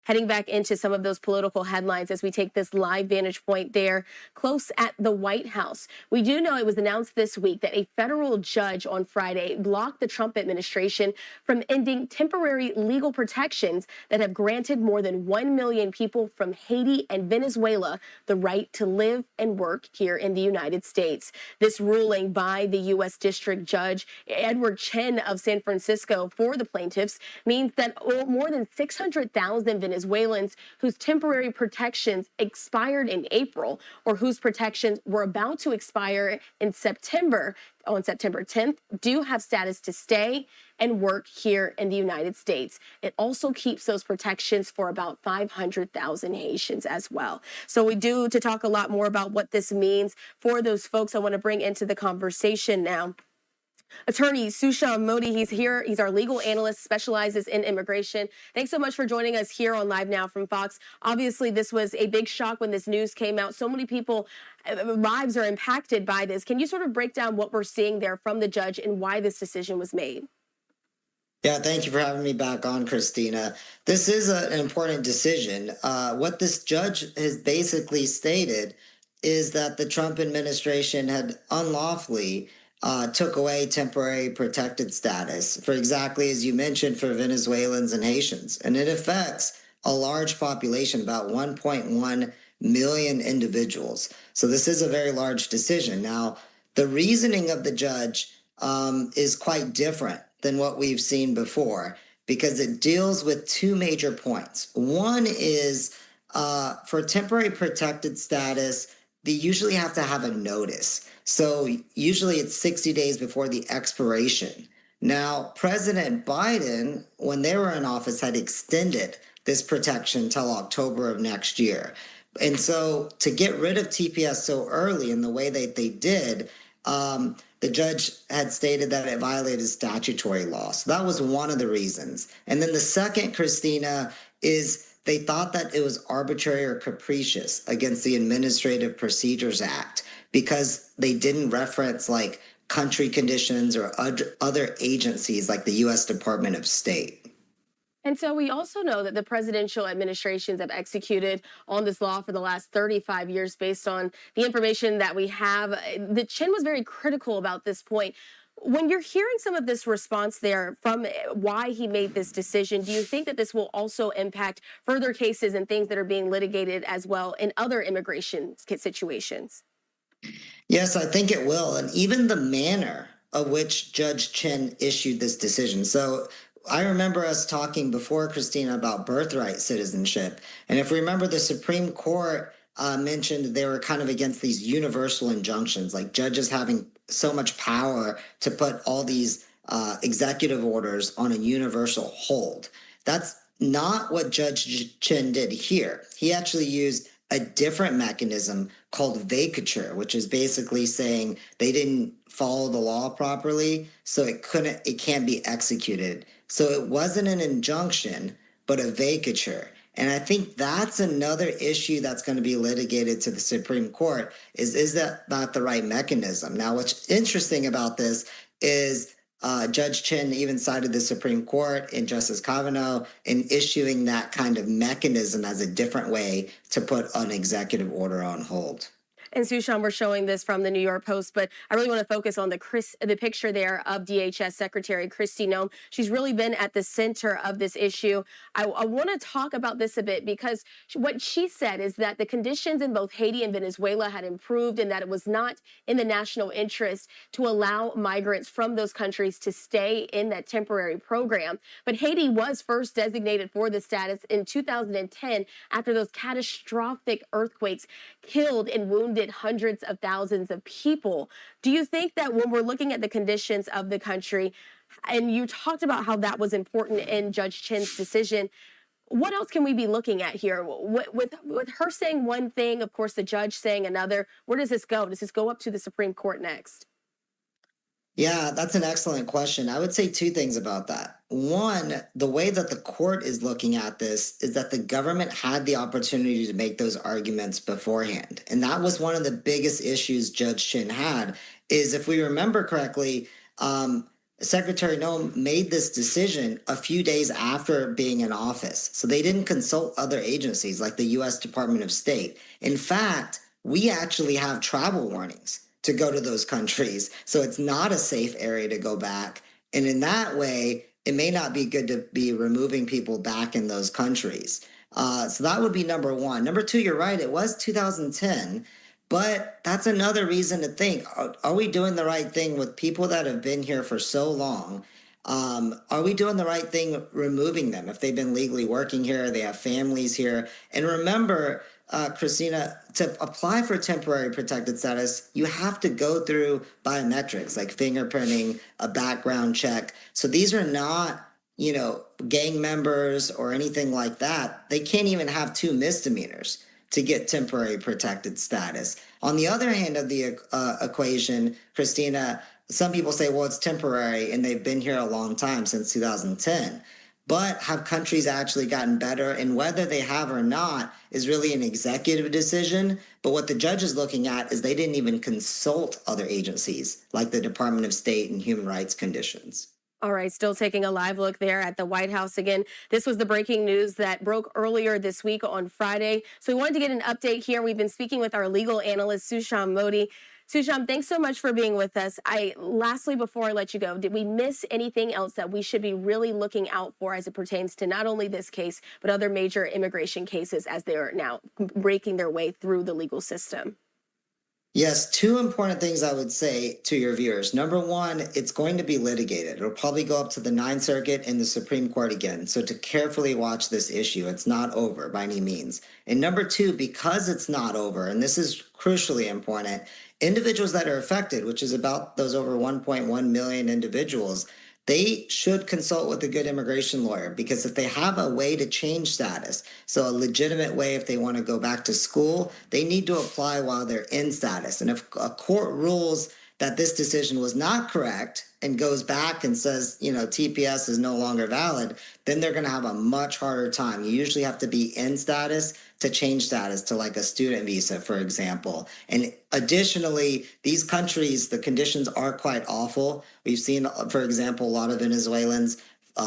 Heading back into some of those political headlines as we take this live vantage point there close at the White House. We do know it was announced this week that a federal judge on Friday blocked the Trump administration from ending temporary legal protections that have granted more than 1 million people from Haiti and Venezuela the right to live and work here in the United States. This ruling by the U.S. District Judge Edward Chen of San Francisco for the plaintiffs means that more than 600,000 Venezuelans whose temporary protections expired in April or whose protections were about to expire in September, on September 10th, do have status to stay and work here in the United States. It also keeps those protections for about 500,000 Haitians as well. So to talk a lot more about what this means for those folks, I want to bring into the conversation now Attorney Susham M, he's here. He's our legal analyst, specializes in immigration. Thanks so much for joining us here on Live Now from Fox. Obviously, this was a big shock when this news came out. So many people, lives are impacted by this. Can you sort of break down what we're seeing there from the judge and why this decision was made? Yeah, thank you for having me back on, Christina. This is an important decision. What this judge has basically stated is that the Trump administration had unlawfully took away temporary protected status for exactly as you mentioned for Venezuelans and Haitians. And it affects a large population, about 1.1 million individuals. So this is a very large decision. Now, the reasoning of the judge is quite different than what we've seen before because it deals with two major points. One is for temporary protected status, they usually have to have a notice. So usually it's 60 days before the expiration. Now, President Biden, when they were in office, had extended this protection till October of next year. And so to get rid of TPS so early in the way that they did, the judge had stated that it violated statutory law. So that was one of the reasons. And then the second, Christina, is they thought that it was arbitrary or capricious against the Administrative Procedures Act because they didn't reference like country conditions or other agencies like the U.S. Department of State. And so we also know that the presidential administrations have executed on this law for the last 35 years based on the information that we have. The Chen was very critical about this point. When you're hearing some of this response there from why he made this decision, do you think that this will also impact further cases and things that are being litigated as well in other immigration situations? Yes, I think it will. And even the manner of which Judge Chen issued this decision. So I remember us talking before, Christina, about birthright citizenship. And if we remember, the Supreme Court mentioned they were kind of against these universal injunctions, like judges having so much power to put all these executive orders on a universal hold. That's not what Judge Chen did here. He actually used a different mechanism called vacatur, which is basically saying they didn't follow the law properly, so it can't be executed. So it wasn't an injunction, but a vacatur. And I think that's another issue that's going to be litigated to the Supreme Court is that not the right mechanism? Now, what's interesting about this is Judge Chen even cited the Supreme Court and Justice Kavanaugh in issuing that kind of mechanism as a different way to put an executive order on hold. And Susham, we're showing this from the New York Post, but I really want to focus on the picture there of DHS Secretary Kristi Noem. She's really been at the center of this issue. I want to talk about this a bit because what she said is that the conditions in both Haiti and Venezuela had improved and that it was not in the national interest to allow migrants from those countries to stay in that temporary program. But Haiti was first designated for the status in 2010 after those catastrophic earthquakes killed and wounded hundreds of thousands of people. Do you think that when we're looking at the conditions of the country, and you talked about how that was important in Judge Chen's decision, what else can we be looking at here? With her saying one thing, of course, the judge saying another, where does this go? Does this go up to the Supreme Court next? Yeah, that's an excellent question. I would say two things about that. One, the way that the court is looking at this is that the government had the opportunity to make those arguments beforehand. And that was one of the biggest issues Judge Chin had, is if we remember correctly, Secretary Noem made this decision a few days after being in office. So they didn't consult other agencies like the U.S. Department of State. In fact, we actually have travel warnings to go to those countries. So it's not a safe area to go back. And in that way, it may not be good to be removing people back in those countries. So that would be number one. Number two, you're right. It was 2010. But that's another reason to think, are we doing the right thing with people that have been here for so long? Are we doing the right thing removing them if they've been legally working here, they have families here? And remember, Christina, to apply for temporary protected status, you have to go through biometrics like fingerprinting, a background check. So these are not, gang members or anything like that. They can't even have two misdemeanors to get temporary protected status. On the other hand of the equation, Christina, some people say, well, it's temporary and they've been here a long time, since 2010. But have countries actually gotten better? And whether they have or not is really an executive decision. But what the judge is looking at is they didn't even consult other agencies like the Department of State and Human Rights Conditions. All right, still taking a live look there at the White House again. This was the breaking news that broke earlier this week on Friday. So we wanted to get an update here. We've been speaking with our legal analyst, Susham M. Susham, thanks so much for being with us. Lastly, before I let you go, did we miss anything else that we should be really looking out for as it pertains to not only this case, but other major immigration cases as they are now breaking their way through the legal system? Yes, two important things I would say to your viewers. Number one, it's going to be litigated. It'll probably go up to the Ninth Circuit and the Supreme Court again. So to carefully watch this issue, it's not over by any means. And number two, because it's not over, and this is crucially important, individuals that are affected, which is about those over 1.1 million individuals, they should consult with a good immigration lawyer, because if they have a way to change status, so a legitimate way if they want to go back to school, they need to apply while they're in status. And if a court rules that this decision was not correct and goes back and says, TPS is no longer valid, then they're going to have a much harder time. You usually have to be in status to change status to like a student visa, for example. And additionally, these countries, the conditions are quite awful. We've seen, for example, a lot of Venezuelans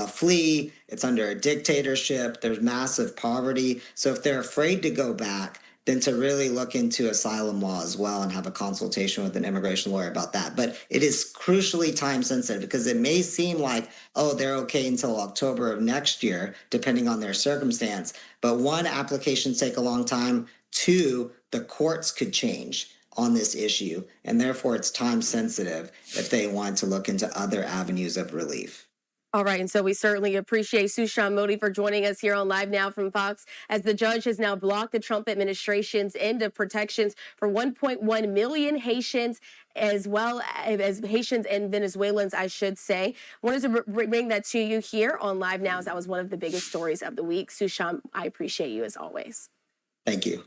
flee. It's under a dictatorship. There's massive poverty. So if they're afraid to go back, then to really look into asylum law as well and have a consultation with an immigration lawyer about that. But it is crucially time sensitive, because it may seem like, oh, they're okay until October of next year, depending on their circumstance. But one, applications take a long time. Two, the courts could change on this issue, and therefore it's time sensitive if they want to look into other avenues of relief. All right, and so we certainly appreciate Susham M for joining us here on Live Now from Fox, as the judge has now blocked the Trump administration's end of protections for 1.1 million Haitians, as well as Haitians and Venezuelans, I should say. Wanted to bring that to you here on Live Now, as that was one of the biggest stories of the week. Susham, I appreciate you as always. Thank you.